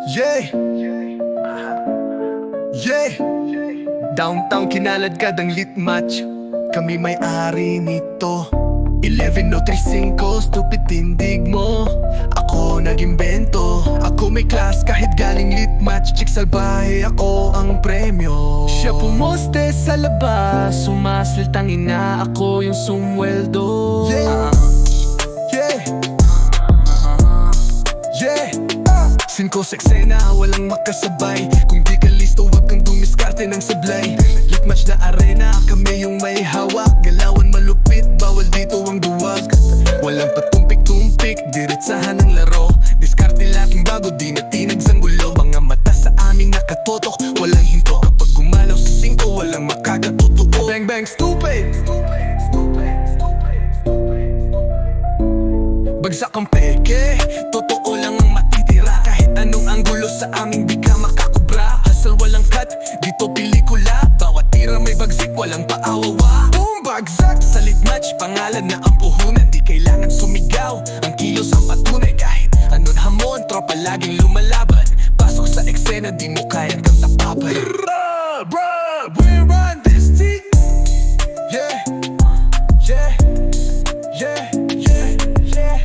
Yeah, yeah. Downtown kinalad ka ng lit match. Kami may-ari nito. 11035, stupid tindig mo. Ako nag-imbento. Ako may class kahit galing lit match. Chick salbahe, ako ang premyo. Siya pumoste sa labas, sumasil tangina. Ako yung sumweldo. Yeah, yeah, yeah. Cinco sa eksena, walang makasabay. Kung di ka listo, wag kang dumiskarte ng sablay. Lit match na arena, kami yung may hawak. Galawan malupit, bawal dito ang duwag. Walang patumpik-tumpik, diretsahan ng laro. Diskarte laking bago, di na tinagsang gulo. Mga mata sa aming nakatotok, walang hinto. Kapag gumalaw sa 5, walang makakatutuo. Bang bang stupid, bagsak ang peke, totoo lang ang matitira. Kahit anong anggulo sa aming di ka makakubra. Asal walang cut, dito pelikula. Bawat tira may bagsik, walang paawawa. Boom, bagsak, salit match, pangalan na ang puhunan. Di kailangan sumigaw, ang kilos ang patunay. Kahit anong hamon, tropa laging lumalaban. Pasok sa eksena, di mo kayang kang tapaban. Bruh, we run this team. Yeah, yeah, yeah, yeah, yeah.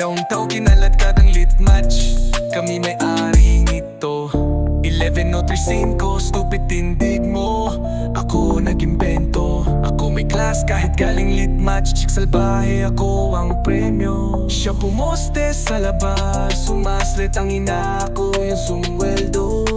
Downtown kinalat ka ng lit match. Kami may-ari nito. 11035, stupid tindig mo. Ako nag-imbento. Ako may class kahit galing lit match. Chick salbahe, ako ang premyo. Siya pumoste sa labas, sumaslit ang ina. Ako yung sumweldo.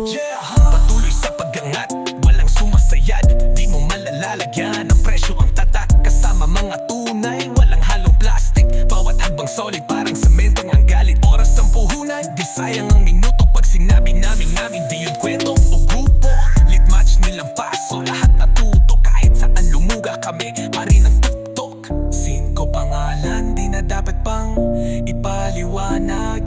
Patuloy sa pag-angat, walang sumasayad. Di mo malalalagyan, ang presyo ang tatak. Kasama mga tunay, walang halong plastic. Bawat habang solid, parang sementong ang galit. Oras ang puhunan, di sayang ang minuto. Pag sinabi namin di yun kwento o grupo. Lit match nilang paso, lahat natuto. Kahit saan lumuga kami, pari ng tuktok. 5 pangalan, di na dapat pang ipaliwanag.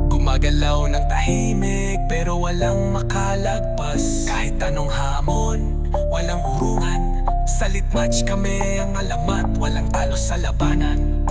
Gumagalaw ng tahimik, pero walang makalagpas. Kahit anong hamon, walang urungan. Sa lit match kami ang alamat, walang talo sa labanan.